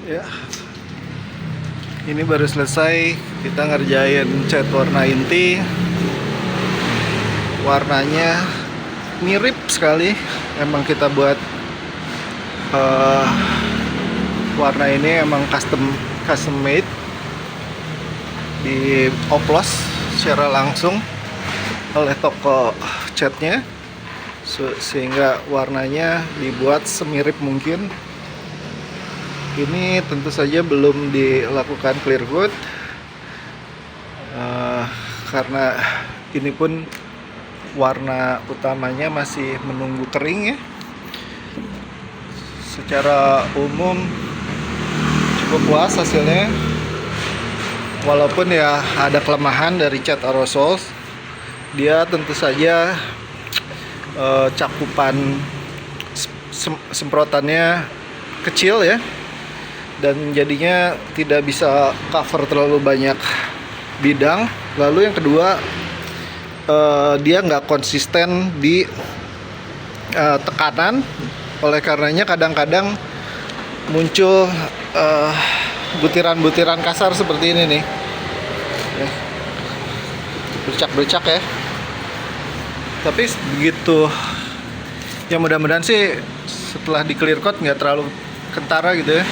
Ya, ini baru selesai kita ngerjain cat warna inti. Warnanya mirip sekali. Emang kita buat warna ini emang custom made, di oplos secara langsung oleh toko catnya, sehingga warnanya dibuat semirip mungkin. Ini tentu saja belum dilakukan clear coat karena ini pun warna utamanya masih menunggu kering ya. Secara umum cukup puas hasilnya, walaupun ya ada kelemahan dari cat aerosols. Dia tentu saja cakupan semprotannya kecil ya, dan jadinya tidak bisa cover terlalu banyak bidang. Lalu yang kedua, dia nggak konsisten di tekanan, oleh karenanya kadang-kadang muncul butiran-butiran kasar seperti ini nih, bercak-bercak ya. Tapi begitu ya, mudah-mudahan sih setelah di clear coat nggak terlalu kentara gitu ya.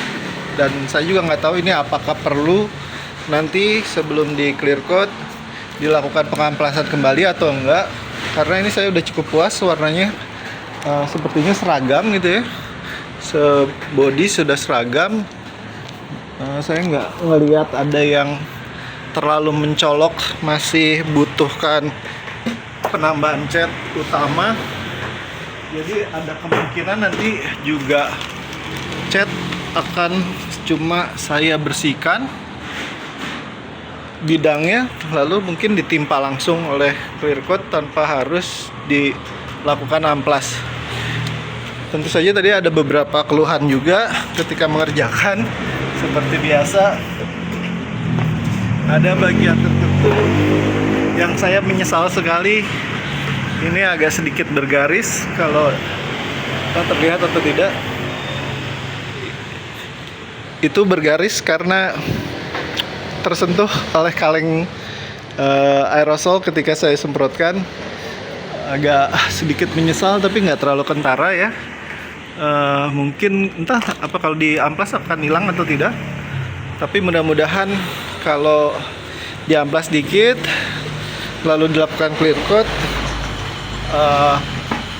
Dan saya juga nggak tahu ini apakah perlu nanti sebelum di clear coat dilakukan pengamplasan kembali atau enggak, karena ini saya udah cukup puas warnanya. Sepertinya seragam gitu ya, body sudah seragam. Saya nggak ngelihat ada yang terlalu mencolok, masih butuhkan penambahan cat utama. Jadi ada kemungkinan nanti juga cat akan cuma saya bersihkan bidangnya, lalu mungkin ditimpa langsung oleh clear coat tanpa harus dilakukan amplas. Tentu saja tadi ada beberapa keluhan juga ketika mengerjakan. Seperti biasa, ada bagian tertentu yang saya menyesal sekali. Ini agak sedikit bergaris, kalau terlihat atau tidak. Itu bergaris karena tersentuh oleh kaleng aerosol ketika saya semprotkan. Agak sedikit menyesal, tapi nggak terlalu kentara ya. Mungkin entah apa kalau di amplas akan hilang atau tidak. Tapi mudah-mudahan kalau di amplas dikit lalu dilakukan clear coat,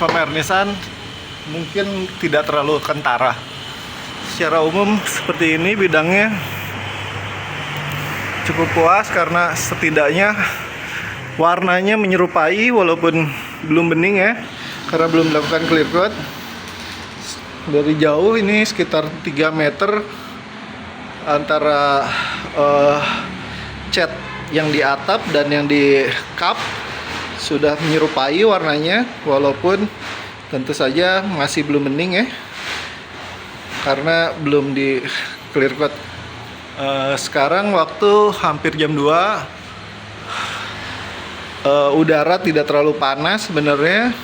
pemernisan mungkin tidak terlalu kentara. Secara umum seperti ini bidangnya. Cukup puas karena setidaknya warnanya menyerupai, walaupun belum bening ya, karena belum melakukan clear coat. Dari jauh ini sekitar 3 meter antara cat yang di atap dan yang di cup sudah menyerupai warnanya, walaupun tentu saja masih belum bening ya, karena belum di clear coat. Sekarang waktu hampir jam 2. Udara tidak terlalu panas sebenarnya,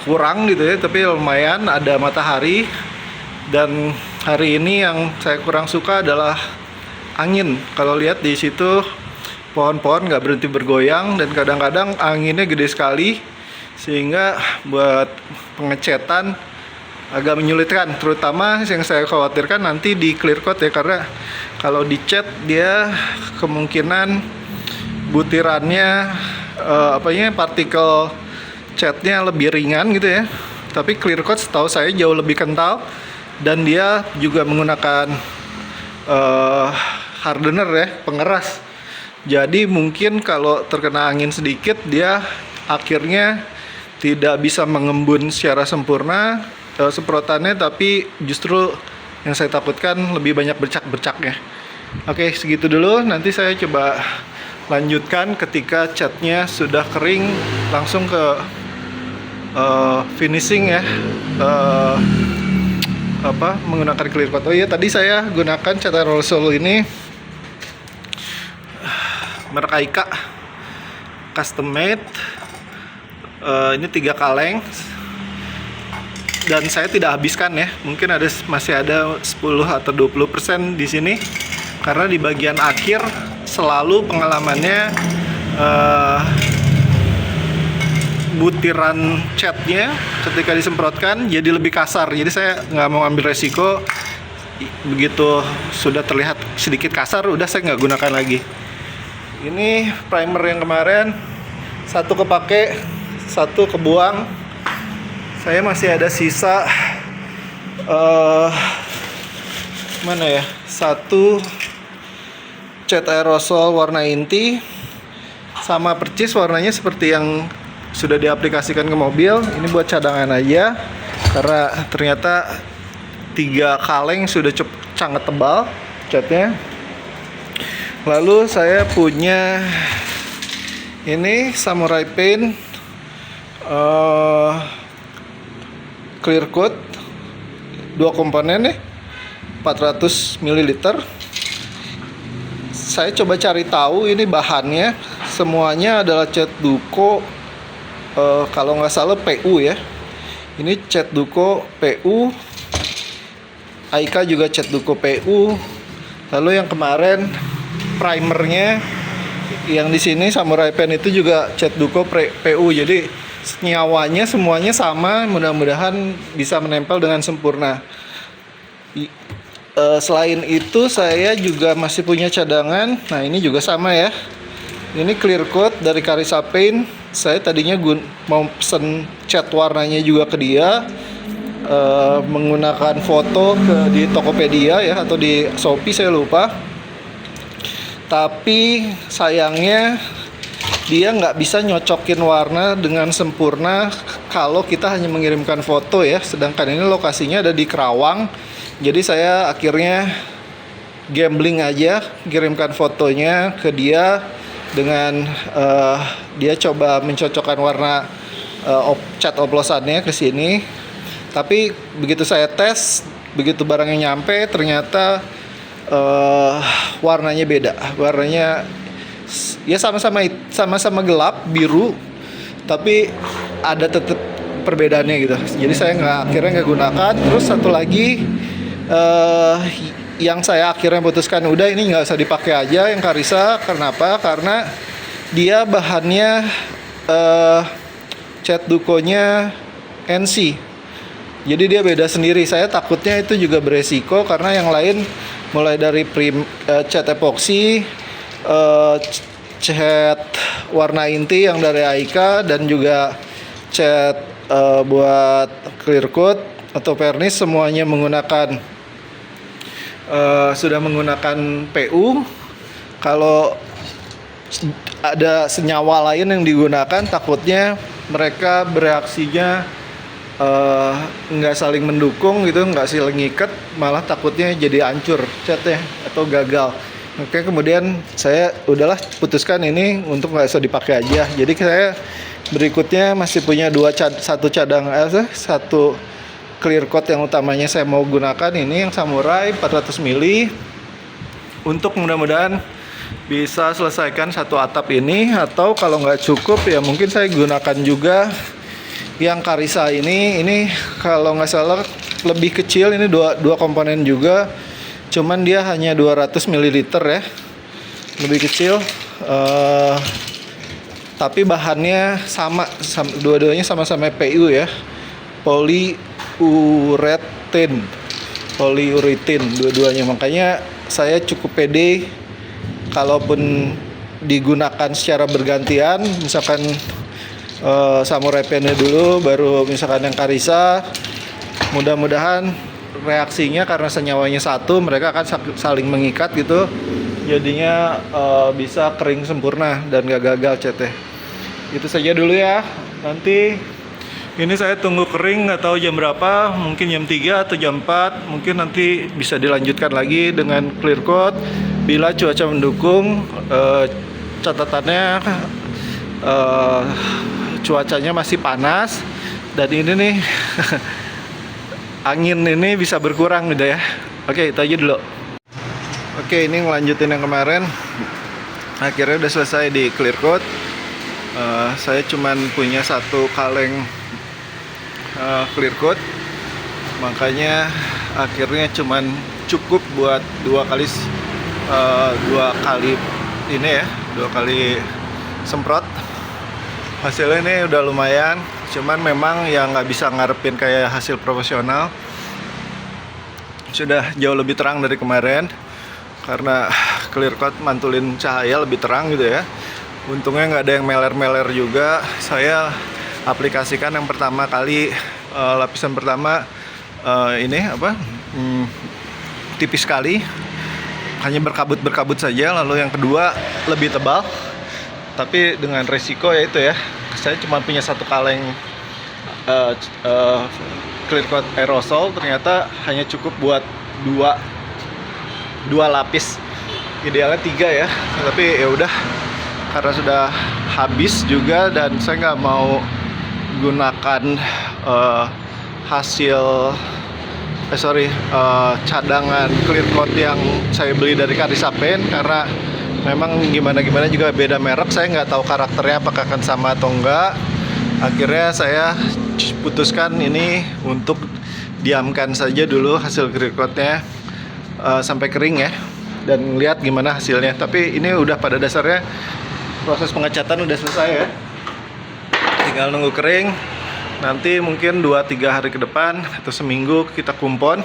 kurang gitu ya, tapi lumayan ada matahari. Dan hari ini yang saya kurang suka adalah angin. Kalau lihat di situ pohon-pohon nggak berhenti bergoyang, dan kadang-kadang anginnya gede sekali, sehingga buat pengecetan agak menyulitkan. Terutama yang saya khawatirkan nanti di clear coat ya, karena kalau di cat dia kemungkinan butirannya partikel catnya lebih ringan gitu ya. Tapi clear coat setahu saya jauh lebih kental, dan dia juga menggunakan hardener ya, pengeras. Jadi mungkin kalau terkena angin sedikit, dia akhirnya tidak bisa mengembun secara sempurna semprotannya, tapi justru yang saya takutkan lebih banyak bercak-bercaknya. Oke, segitu dulu. Nanti saya coba lanjutkan ketika catnya sudah kering, langsung ke finishing ya, menggunakan clear coat. Oh iya, tadi saya gunakan cat aerosol ini merek Aika, custom made. Ini 3 kaleng. dan saya tidak habiskan ya. Mungkin masih ada 10 atau 20% di sini, karena di bagian akhir selalu pengalamannya butiran catnya ketika disemprotkan jadi lebih kasar. Jadi saya nggak mau ambil resiko, begitu sudah terlihat sedikit kasar udah saya nggak gunakan lagi. Ini primer yang kemarin, satu kepake, satu kebuang. Saya masih ada sisa mana ya, satu cat aerosol warna inti sama percis, warnanya seperti yang sudah diaplikasikan ke mobil. Ini buat cadangan aja, karena ternyata 3 kaleng sudah cukup sangat tebal catnya. Lalu saya punya ini Samurai Paint clear coat 2 komponen nih, 400 ml. Saya coba cari tahu ini bahannya, semuanya adalah cat Duco, kalau nggak salah PU ya. Ini cat Duco PU, Aika juga cat Duco PU. Lalu yang kemarin primernya yang di sini Samurai Paint itu juga cat Duco PU. Jadi nyawanya semuanya sama, mudah-mudahan bisa menempel dengan sempurna. Selain itu saya juga masih punya cadangan. Nah ini juga sama ya, ini clear coat dari Karisa Paint. Saya tadinya mau pesen cat warnanya juga ke dia, menggunakan foto di Tokopedia ya, atau di Shopee saya lupa. Tapi sayangnya dia nggak bisa nyocokin warna dengan sempurna kalau kita hanya mengirimkan foto ya. Sedangkan ini lokasinya ada di Kerawang, jadi saya akhirnya gambling aja, kirimkan fotonya ke dia dengan dia coba mencocokkan warna cat oplosannya ke sini. Tapi begitu saya tes, begitu barangnya nyampe, ternyata warnanya beda. Warnanya ya sama-sama gelap biru, tapi ada tetap perbedaannya gitu. Jadi saya akhirnya nggak gunakan. Terus satu lagi yang saya akhirnya putuskan udah ini nggak usah dipakai aja yang Karisa. Kenapa? Karena dia bahannya cat Duco-nya NC, jadi dia beda sendiri. Saya takutnya itu juga beresiko, karena yang lain mulai dari cat epoxy, cat warna inti yang dari Aika, dan juga cat buat clear coat atau vernish, semuanya sudah menggunakan PU. Kalau ada senyawa lain yang digunakan, takutnya mereka bereaksinya nggak saling mendukung gitu, nggak saling ngikat, malah takutnya jadi hancur catnya atau gagal. Oke, kemudian saya udahlah putuskan ini untuk nggak usah dipakai aja. Jadi saya berikutnya masih punya satu clear coat yang utamanya saya mau gunakan, ini yang Samurai 400 ml, untuk mudah-mudahan bisa selesaikan satu atap ini. Atau kalau nggak cukup ya mungkin saya gunakan juga yang Karisa ini kalau nggak salah lebih kecil, ini dua komponen juga, cuman dia hanya 200 ml ya, lebih kecil, tapi bahannya sama dua-duanya sama-sama PU ya, polyurethane dua-duanya. Makanya saya cukup pede kalaupun digunakan secara bergantian, misalkan Samurai Paint dulu, baru misalkan yang Karisa. Mudah-mudahan reaksinya karena senyawanya satu, mereka akan saling mengikat gitu, jadinya bisa kering sempurna dan gak gagal catnya. Itu saja dulu ya. Nanti ini saya tunggu kering, nggak tahu jam berapa, mungkin jam 3 atau jam 4. Mungkin nanti bisa dilanjutkan lagi dengan clear coat bila cuaca mendukung. Catatannya cuacanya masih panas, dan ini nih angin ini bisa berkurang gitu ya. Oke, itu aja dulu. Oke, ini ngelanjutin yang kemarin. Akhirnya udah selesai di clear coat. Saya cuman punya satu kaleng clear coat. makanya akhirnya cuman cukup buat dua kali ini ya, 2 kali semprot. Hasilnya ini udah lumayan, cuman memang yang nggak bisa ngarepin kayak hasil profesional. Sudah jauh lebih terang dari kemarin karena clear coat mantulin cahaya lebih terang gitu ya. Untungnya nggak ada yang meler-meler juga. Saya aplikasikan yang pertama kali, lapisan pertama ini tipis sekali, hanya berkabut saja. Lalu yang kedua lebih tebal, tapi dengan resiko yaitu ya, saya cuma punya 1 kaleng clear coat aerosol, ternyata hanya cukup buat dua lapis, idealnya 3 ya, tapi ya udah, karena sudah habis juga dan saya nggak mau gunakan cadangan clear coat yang saya beli dari Karisapen, karena memang gimana juga beda merek. Saya nggak tahu karakternya apakah akan sama atau enggak. Akhirnya saya putuskan ini untuk diamkan saja dulu hasil clear coatnya sampai kering ya, dan lihat gimana hasilnya. Tapi ini udah pada dasarnya proses pengecatan udah selesai ya, tinggal nunggu kering. Nanti mungkin 2-3 hari ke depan atau seminggu kita kumpon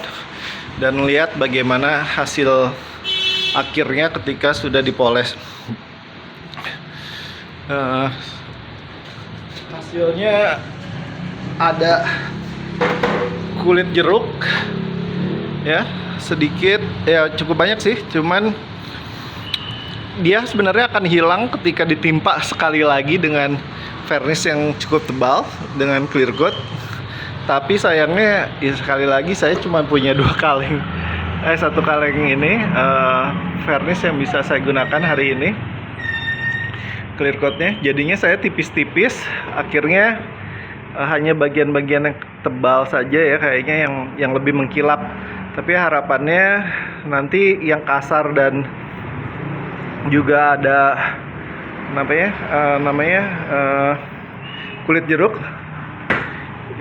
dan lihat bagaimana hasil akhirnya ketika sudah dipoles. Hasilnya ada kulit jeruk ya, sedikit ya, cukup banyak sih, cuman dia sebenarnya akan hilang ketika ditimpa sekali lagi dengan varnish yang cukup tebal dengan clear coat. Tapi sayangnya ya, sekali lagi saya cuma punya 1 kaleng ini varnish yang bisa saya gunakan hari ini, clear coatnya. Jadinya saya tipis-tipis, akhirnya hanya bagian-bagian yang tebal saja ya, kayaknya yang lebih mengkilap. Tapi harapannya nanti yang kasar dan juga ada kulit jeruk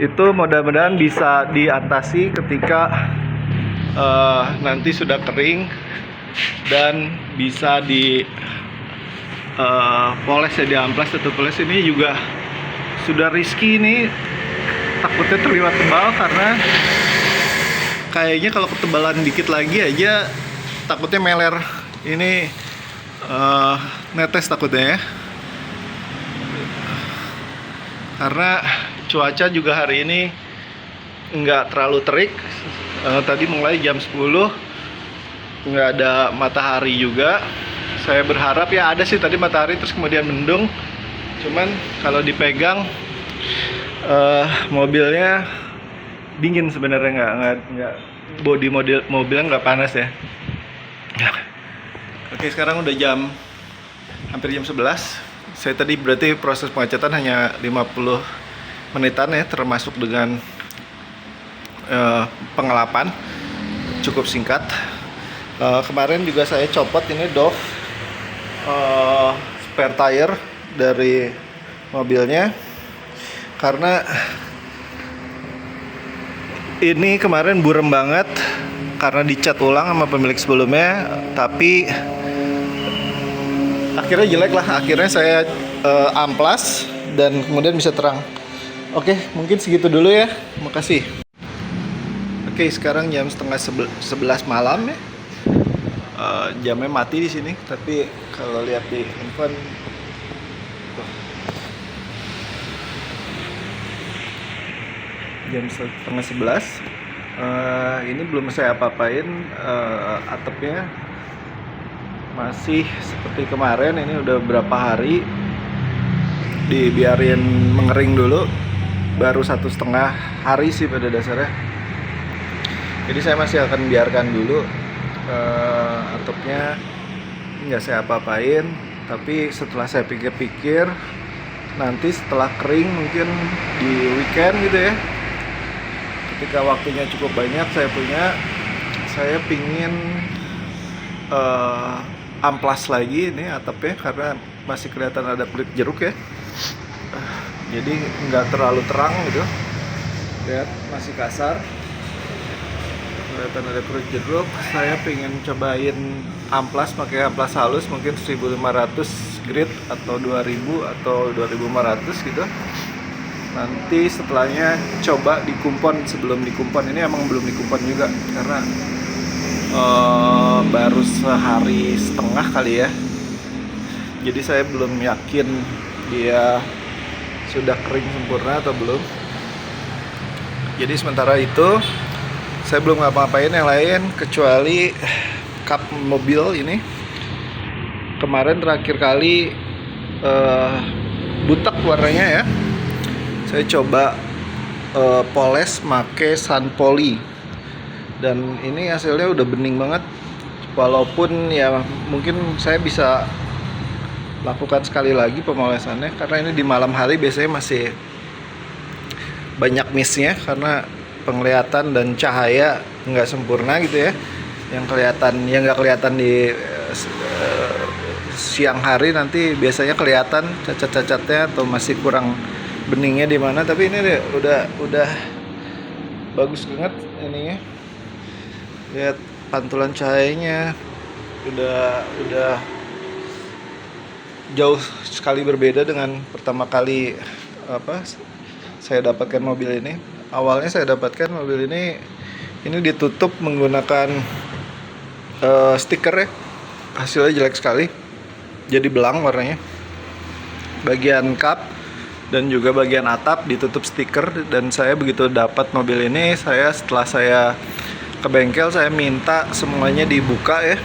itu mudah-mudahan bisa diatasi ketika nanti sudah kering dan bisa di poles ya, di amplas atau poles. Ini juga sudah risky nih, takutnya terlihat tebal karena kayaknya kalau ketebalan dikit lagi aja takutnya meler. Ini netes takutnya ya, karena cuaca juga hari ini nggak terlalu terik. Tadi mulai jam 10 nggak ada matahari juga. Saya berharap ya ada sih tadi matahari, terus kemudian mendung. Cuman kalau dipegang mobilnya dingin sebenarnya, nggak bodi mobilnya nggak panas ya. Oke, sekarang udah hampir jam 11. Saya tadi berarti proses pengecatan hanya 50 menitan ya, termasuk dengan pengelapan, cukup singkat. Kemarin juga saya copot ini Dove spare tire dari mobilnya, karena ini kemarin burem banget karena dicat ulang sama pemilik sebelumnya, tapi akhirnya jelek lah. Akhirnya saya amplas dan kemudian bisa terang. Oke, mungkin segitu dulu ya. Makasih. Oke, sekarang jam setengah 11 malam ya. Jamnya mati di sini, tapi kalau lihat di handphone tuh, jam setengah 11. Ini belum saya apa-apain, atapnya masih seperti kemarin. Ini udah berapa hari dibiarin mengering dulu, baru 1,5 hari sih pada dasarnya. Jadi saya masih akan biarkan dulu atapnya, nggak saya apa-apain. Tapi setelah saya pikir-pikir, nanti setelah kering mungkin di weekend gitu ya, ketika waktunya cukup banyak saya pingin amplas lagi ini atapnya, karena masih kelihatan ada kulit jeruk ya. Jadi nggak terlalu terang gitu, lihat masih kasar. kelihatan ada kerut jeruk. Saya pengen cobain amplas, pakai amplas halus mungkin 1500 grit atau 2000 atau 2500 gitu. Nanti setelahnya coba dikumpon. Sebelum dikumpon, ini emang belum dikumpon juga karena baru sehari setengah kali ya, jadi saya belum yakin dia sudah kering sempurna atau belum. Jadi sementara itu saya belum ngapa-ngapain yang lain kecuali kap mobil ini. Kemarin terakhir kali butek warnanya ya, saya coba poles make Sun Poly, dan ini hasilnya udah bening banget. Walaupun ya mungkin saya bisa lakukan sekali lagi pemolesannya, karena ini di malam hari biasanya masih banyak mistnya karena penglihatan dan cahaya nggak sempurna gitu ya. Yang nggak kelihatan di siang hari, nanti biasanya kelihatan cacat-cacatnya atau masih kurang beningnya di mana. Tapi ini udah bagus banget ininya. Lihat pantulan cahayanya udah jauh sekali berbeda dengan pertama kali saya dapatkan mobil ini. Awalnya saya dapatkan mobil ini ditutup menggunakan stiker ya. Hasilnya jelek sekali, jadi belang warnanya. Bagian kap dan juga bagian atap ditutup stiker. Dan saya begitu dapat mobil ini, setelah saya ke bengkel, saya minta semuanya dibuka ya.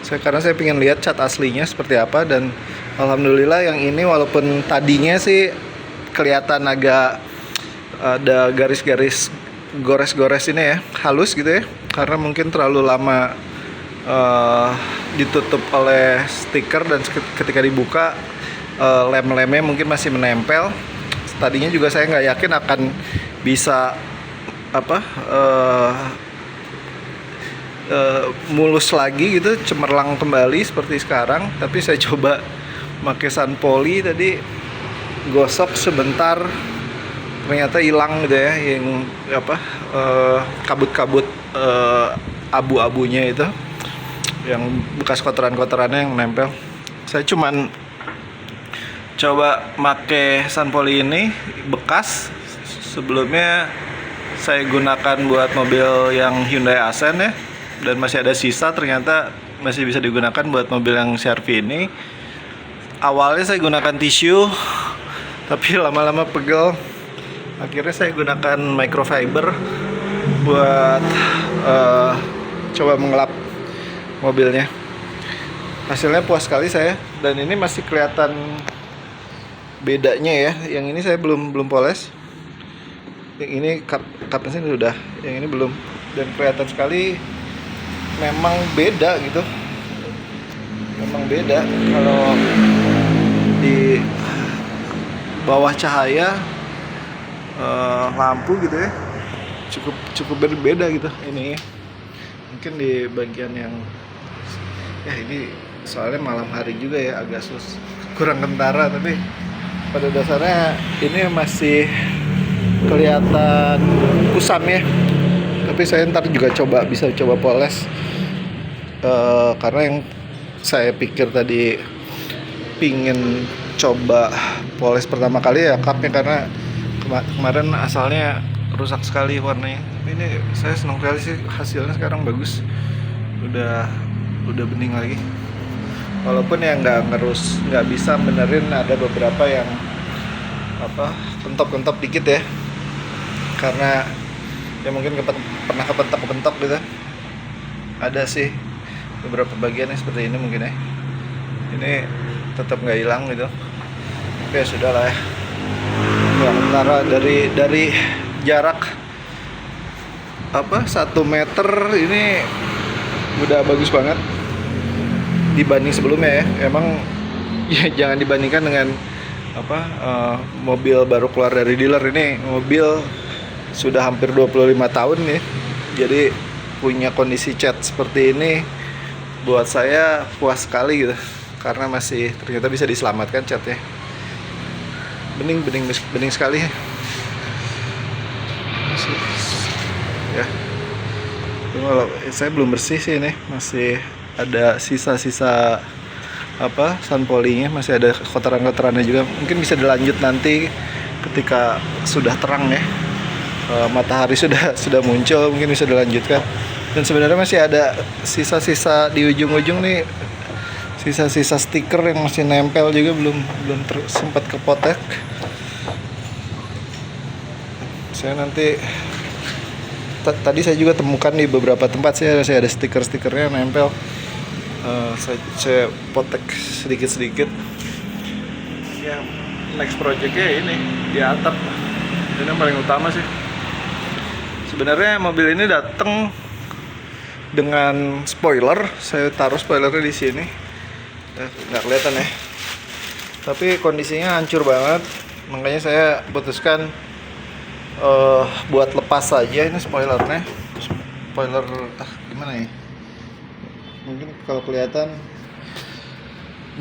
Karena saya pengen lihat cat aslinya seperti apa. Dan alhamdulillah yang ini walaupun tadinya sih kelihatan agak ada garis-garis gores-gores ini ya, halus gitu ya, karena mungkin terlalu lama ditutup oleh stiker, dan ketika dibuka lem-lemnya mungkin masih menempel. Tadinya juga saya nggak yakin akan bisa mulus lagi gitu, cemerlang kembali seperti sekarang. Tapi saya coba pakai Sun Poly tadi, gosok sebentar, ternyata hilang gitu ya, yang kabut-kabut abu-abunya itu, yang bekas kotoran-kotorannya yang menempel. Saya cuman coba pakai Sun Poly ini bekas. Sebelumnya saya gunakan buat mobil yang Hyundai Accent ya, dan masih ada sisa, ternyata masih bisa digunakan buat mobil yang CR-V ini. Awalnya saya gunakan tisu, tapi lama-lama pegel. Akhirnya saya gunakan microfiber buat coba mengelap mobilnya. Hasilnya puas sekali saya, dan ini masih kelihatan bedanya ya. Yang ini saya belum poles. Yang ini kapnya sini sudah, yang ini belum. Dan kelihatan sekali memang beda gitu. Memang beda kalau di bawah cahaya lampu gitu ya, cukup berbeda gitu. Ini mungkin di bagian yang ya, ini soalnya malam hari juga ya, agak kurang kentara, tapi pada dasarnya ini masih kelihatan kusam ya. Tapi saya ntar juga bisa coba poles, karena yang saya pikir tadi pingin coba poles pertama kali ya kapnya, karena kemarin asalnya rusak sekali warnanya. Tapi ini saya senang sekali sih, hasilnya sekarang bagus, udah bening lagi. Walaupun ya nggak bisa benerin, ada beberapa yang pentop dikit ya, karena ya mungkin pernah kepentok gitu. Ada sih beberapa bagian yang seperti ini mungkin ya, ini tetap nggak hilang gitu. Tapi ya sudah lah ya, sementara dari jarak 1 meter ini udah bagus banget dibanding sebelumnya ya. Emang ya jangan dibandingkan dengan mobil baru keluar dari dealer. Ini mobil sudah hampir 25 tahun ya, jadi punya kondisi cat seperti ini buat saya puas sekali gitu, karena masih ternyata bisa diselamatkan catnya. Bening sekali ya. Kalau saya belum bersih sih ini, masih ada sisa-sisa apa sun polynya, masih ada kotoran-kotorannya juga. Mungkin bisa dilanjut nanti ketika sudah terang ya. Matahari sudah muncul, mungkin bisa dilanjutkan. Dan sebenarnya masih ada sisa-sisa di ujung-ujung nih, sisa-sisa stiker yang masih nempel juga, belum sempat kepotek. Saya nanti tadi saya juga temukan di beberapa tempat sih, saya ada stiker-stikernya nempel. Saya potek sedikit-sedikit. Ya, next projectnya ini di atap. Ini yang paling utama sih. Sebenarnya mobil ini datang dengan spoiler. Saya taruh spoilernya di sini. Nggak kelihatan ya. Tapi kondisinya hancur banget. Makanya saya putuskan buat lepas saja ini spoilernya. Spoiler gimana ya? Mungkin kalau kelihatan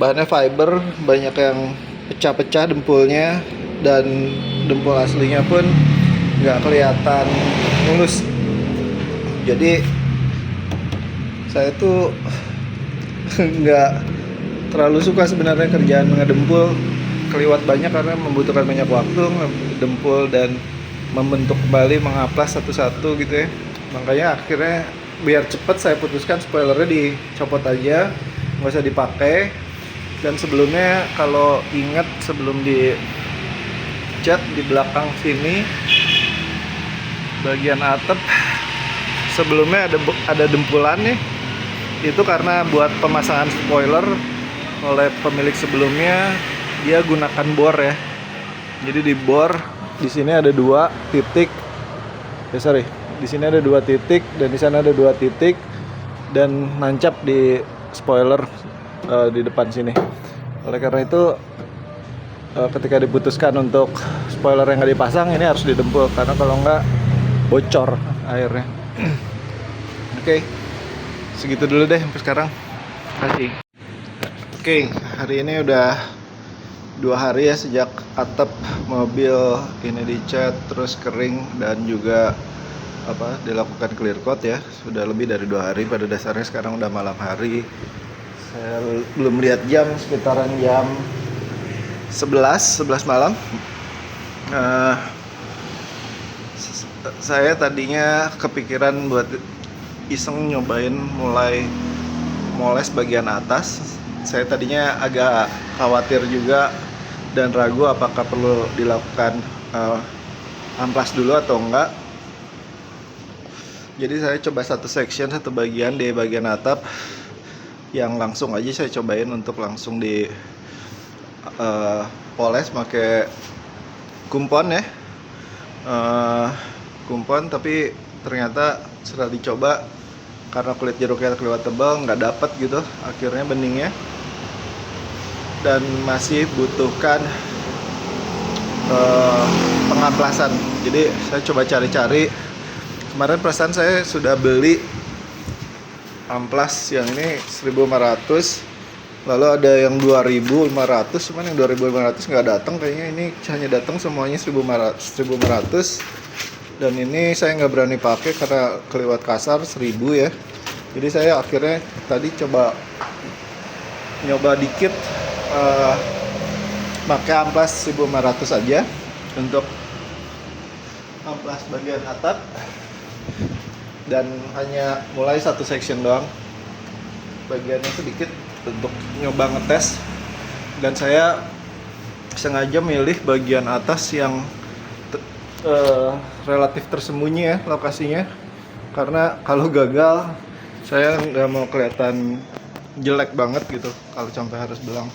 bahannya fiber, banyak yang pecah-pecah dempulnya, dan dempul aslinya pun nggak kelihatan mulus. Jadi saya tuh nggak terlalu suka sebenarnya kerjaan ngedempul, keliwat banyak karena membutuhkan banyak waktu ngedempul dan membentuk kembali, mengaplas satu-satu gitu ya. Makanya akhirnya biar cepet saya putuskan spoilernya dicopot aja, nggak usah dipakai. Dan sebelumnya kalau ingat, sebelum dicat di belakang sini bagian atap sebelumnya ada dempulan nih. Itu karena buat pemasangan spoiler oleh pemilik sebelumnya, dia gunakan bor ya. Jadi di bor di sini ada 2 titik. Di sini ada 2 titik dan di sana ada 2 titik, dan nancap di spoiler di depan sini. Oleh karena itu ketika diputuskan untuk spoiler yang nggak dipasang, ini harus didempul karena kalau nggak bocor airnya. Oke, segitu dulu deh sampai sekarang. Kasih. Oke, hari ini udah 2 hari ya sejak atap mobil ini dicat, terus kering dan juga dilakukan clear coat ya. Sudah lebih dari 2 hari. Pada dasarnya sekarang udah malam hari. Saya belum lihat jam, sekitaran jam 11 malam. Saya tadinya kepikiran buat iseng nyobain mulai moles bagian atas. Saya tadinya agak khawatir juga dan ragu apakah perlu dilakukan amplas dulu atau enggak. Jadi saya coba satu bagian di bagian atap yang langsung aja saya cobain untuk langsung di poles pakai kumpon ya. Kumpon, tapi ternyata setelah dicoba karena kulit jeruknya kelewat tebal nggak dapet gitu akhirnya beningnya, dan masih butuhkan pengamplasan. Jadi saya coba cari-cari. Kemarin perasaan saya sudah beli amplas yang ini 1.500, lalu ada yang 2.500, cuman yang 2.500 nggak datang kayaknya. Ini hanya datang semuanya 1.500, dan ini saya nggak berani pakai karena kelewat kasar 1.000 ya. Jadi saya akhirnya tadi coba nyoba dikit pakai amplas 1.500 aja untuk amplas bagian atap, dan hanya mulai satu section doang, bagiannya sedikit untuk nyoba ngetes. Dan saya sengaja milih bagian atas yang relatif tersembunyi ya lokasinya, karena kalau gagal saya nggak mau kelihatan jelek banget gitu kalau sampai harus belang.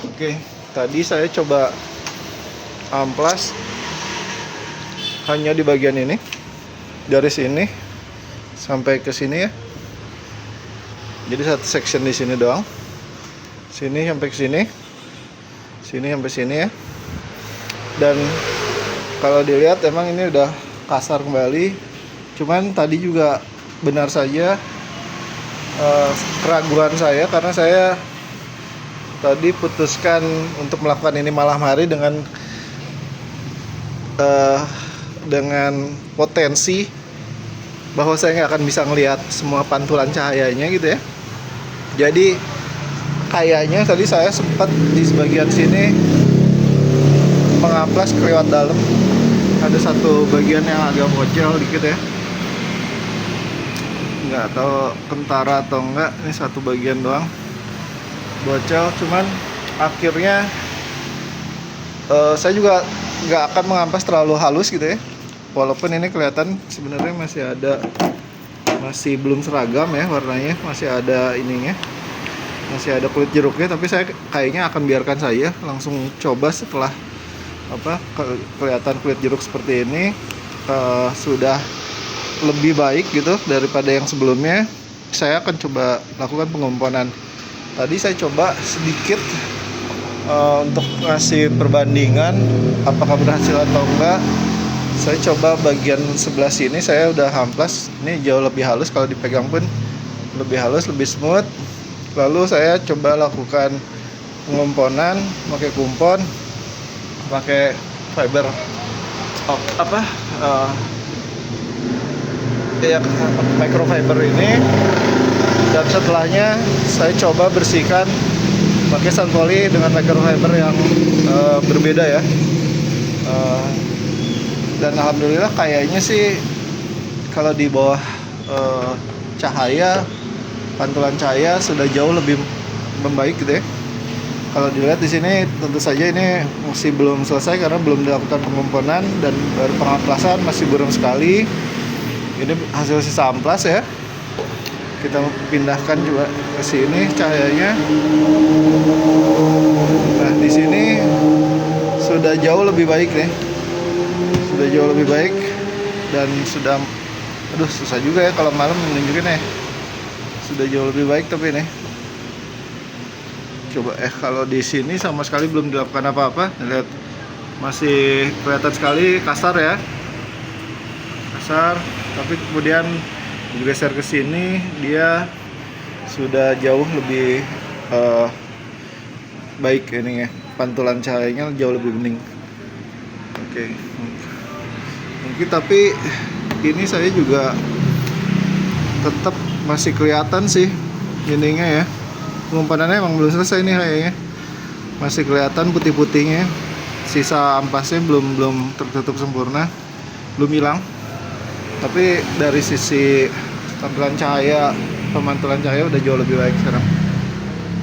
Oke, tadi saya coba amplas hanya di bagian ini, dari sini sampai ke sini ya. Jadi satu section di sini doang, sini sampai ke sini, sini sampai sini ya. Dan kalau dilihat emang ini udah kasar kembali. Cuman tadi juga benar saja keraguan saya, karena saya tadi putuskan untuk melakukan ini malam hari dengan potensi bahwa saya nggak akan bisa ngelihat semua pantulan cahayanya gitu ya. Jadi kayaknya tadi saya sempat di sebagian sini mengamplas kelewat dalam. Ada satu bagian yang agak bocel dikit ya. Nggak tahu kentara atau enggak, ini satu bagian doang bocel. Cuman akhirnya saya juga nggak akan mengampas terlalu halus gitu ya, walaupun ini kelihatan sebenarnya masih belum seragam ya warnanya, masih ada ininya, masih ada kulit jeruknya. Tapi saya kayaknya akan biarkan saya langsung coba setelah kelihatan kulit jeruk seperti ini sudah lebih baik gitu daripada yang sebelumnya. Saya akan coba lakukan pengumponan. Tadi saya coba sedikit untuk ngasih perbandingan apakah berhasil atau enggak. Saya coba bagian sebelah sini, saya udah amplas, ini jauh lebih halus, kalau dipegang pun lebih halus, lebih smooth. Lalu saya coba lakukan pengumponan pakai kumpon, pakai fiber microfiber ini. Dan setelahnya saya coba bersihkan pakai sanpoli dengan microfiber yang berbeda ya. Dan alhamdulillah kayaknya sih kalau di bawah cahaya, pantulan cahaya sudah jauh lebih membaik gitu ya. Kalau dilihat di sini tentu saja ini masih belum selesai karena belum dilakukan pengumponan dan baru pengamplasan, masih burem sekali. Ini hasil sisa amplas ya. Kita pindahkan juga ke sini cahayanya. Nah, di sini sudah jauh lebih baik nih. Sudah jauh lebih baik dan sudah, aduh susah juga ya kalau malam menunjukin ya. Sudah jauh lebih baik tapi nih. Coba kalau di sini sama sekali belum dilakukan apa-apa. Lihat masih kelihatan sekali kasar ya. Kasar, tapi kemudian digeser ke sini dia sudah jauh lebih baik ini ya. Pantulan cahayanya jauh lebih bening. Oke. Mungkin tapi ini saya juga tetap masih kelihatan sih ininya ya. Pengumpanannya emang belum selesai nih kayaknya. Masih kelihatan putih-putihnya. Sisa ampasnya belum tertutup sempurna. Belum hilang. Tapi dari sisi tampilan cahaya, pemantulan cahaya udah jauh lebih baik sekarang.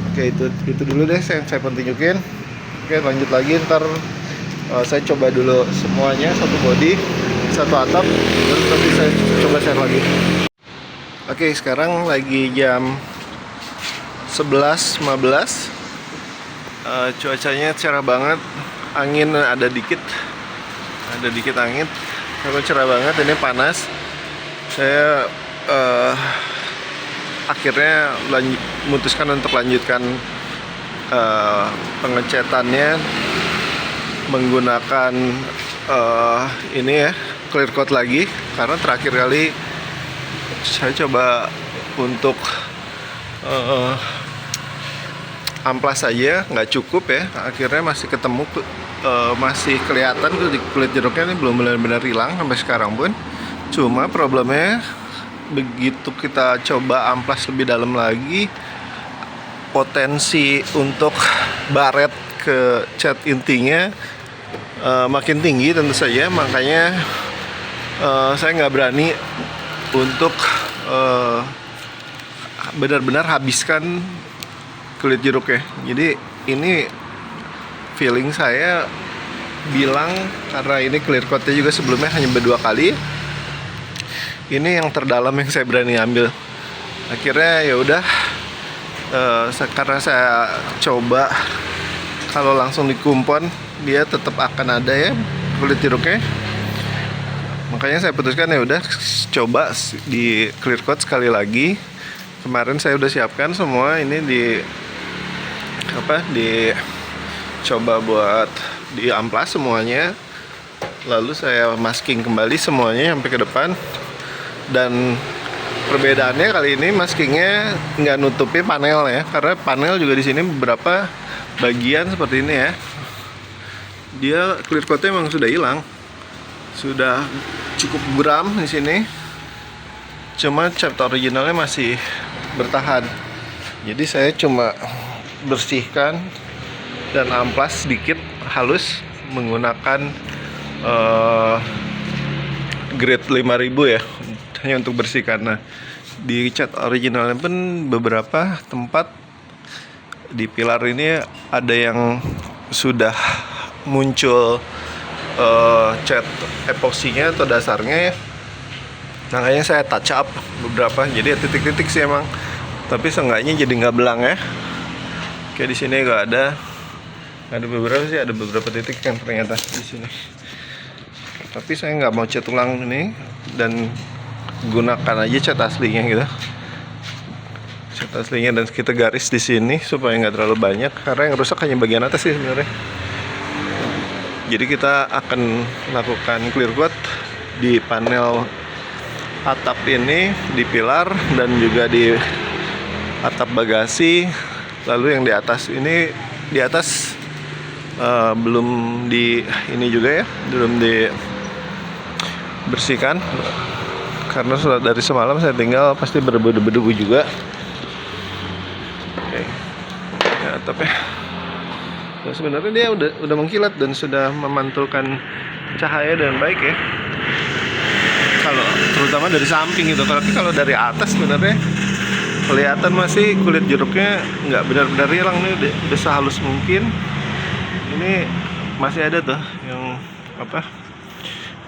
Oke, itu dulu deh yang saya tunjukin. Oke, lanjut lagi ntar saya coba dulu semuanya, satu body, satu atap, terus nanti saya coba share lagi. Oke, sekarang lagi jam 11.15. Cuacanya cerah banget, angin ada dikit angin, tapi cerah banget. Ini panas. Saya akhirnya memutuskan untuk lanjutkan pengecatannya menggunakan ini ya, clear coat lagi, karena terakhir kali saya coba untuk amplas saja nggak cukup ya. Akhirnya masih ketemu, masih kelihatan tuh di kulit jeruknya ini belum benar-benar hilang sampai sekarang pun. Cuma problemnya begitu kita coba amplas lebih dalam lagi, potensi untuk baret ke cat intinya makin tinggi tentu saja. Makanya saya nggak berani untuk benar-benar habiskan kulit jeruk ya. Jadi ini feeling saya bilang, karena ini clear coatnya juga sebelumnya hanya berdua kali, ini yang terdalam yang saya berani ambil. Akhirnya ya udah, karena saya coba kalau langsung dikumpon dia tetap akan ada ya kulit jeruknya. Makanya saya putuskan ya udah coba di clear coat sekali lagi. Kemarin saya udah siapkan semua ini coba buat diamplas semuanya. Lalu saya masking kembali semuanya sampai ke depan. Dan perbedaannya kali ini maskingnya nggak nutupi panel ya, karena panel juga di sini beberapa bagian seperti ini ya. Dia clear coatnya memang sudah hilang, sudah cukup buram di sini. cuma cat originalnya masih bertahan. Jadi saya cuma bersihkan dan amplas sedikit halus menggunakan grade 5000 ya, hanya untuk bersihkan. Nah, di cat originalnya pun beberapa tempat di pilar ini ada yang sudah muncul cat epoksinya atau dasarnya ya. Makanya saya touch up beberapa, jadi titik-titik sih emang, tapi seenggaknya jadi nggak belang ya. Kayak di sini nggak ada beberapa sih, ada beberapa titik yang ternyata di sini. Tapi saya nggak mau cat ulang ini dan gunakan aja cat aslinya gitu. Cat aslinya, dan kita garis di sini supaya nggak terlalu banyak, karena yang rusak hanya bagian atas sih sebenarnya. Jadi kita akan lakukan clear coat di panel atap ini, di pilar, dan juga di atap bagasi. Lalu yang di atas ini, di atas belum di ini juga ya, belum dibersihkan karena sudah dari semalam saya tinggal, pasti berdebu-debu juga. Oke. Ya, atapnya nah, sebenarnya dia udah mengkilat dan sudah memantulkan cahaya dengan baik ya. Kalau terutama dari samping gitu, tapi kalau dari atas sebenarnya kelihatan masih kulit jeruknya nggak benar-benar hilang nih, udah sehalus mungkin. Ini masih ada tuh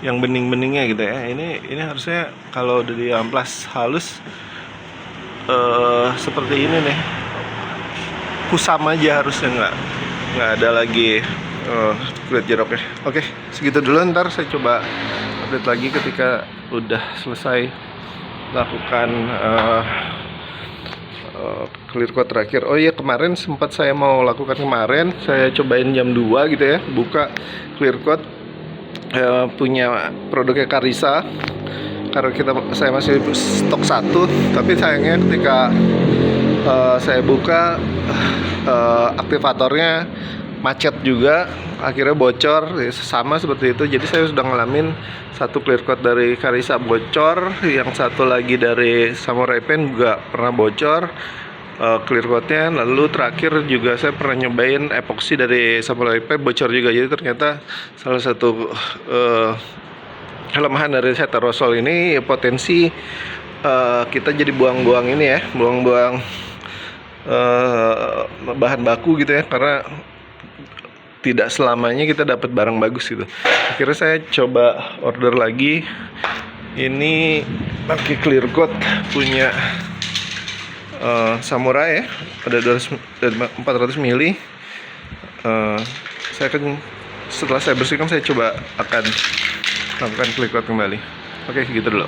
yang bening-beningnya gitu ya. Ini harusnya kalau udah diamplas halus seperti ini nih, kusam aja harusnya, nggak ada lagi kulit jeruknya. Oke, segitu dulu, ntar saya coba update lagi ketika udah selesai lakukan clear coat terakhir. Oh iya, kemarin sempat saya mau lakukan, saya cobain jam 2 gitu ya, buka clear coat punya produknya Carissa, karena saya masih stok 1, tapi sayangnya ketika saya buka aktivatornya macet juga, akhirnya bocor, sama seperti itu. Jadi saya sudah ngalamin satu clear coat dari Carissa bocor, yang satu lagi dari Samurai Pen juga pernah bocor clear coatnya. Lalu terakhir juga saya pernah nyobain epoksi dari Samurai Pen, bocor juga. Jadi ternyata salah satu kelemahan dari set aerosol ini potensi kita jadi buang-buang ini ya, buang-buang bahan baku gitu ya, karena tidak selamanya kita dapat barang bagus gitu. Akhirnya saya coba order lagi. Ini pakai clear coat punya Samurai ya, ada 400 ml. Saya akan, setelah saya bersihkan, saya coba akan lakukan clear coat kembali. Oke, gitu dulu.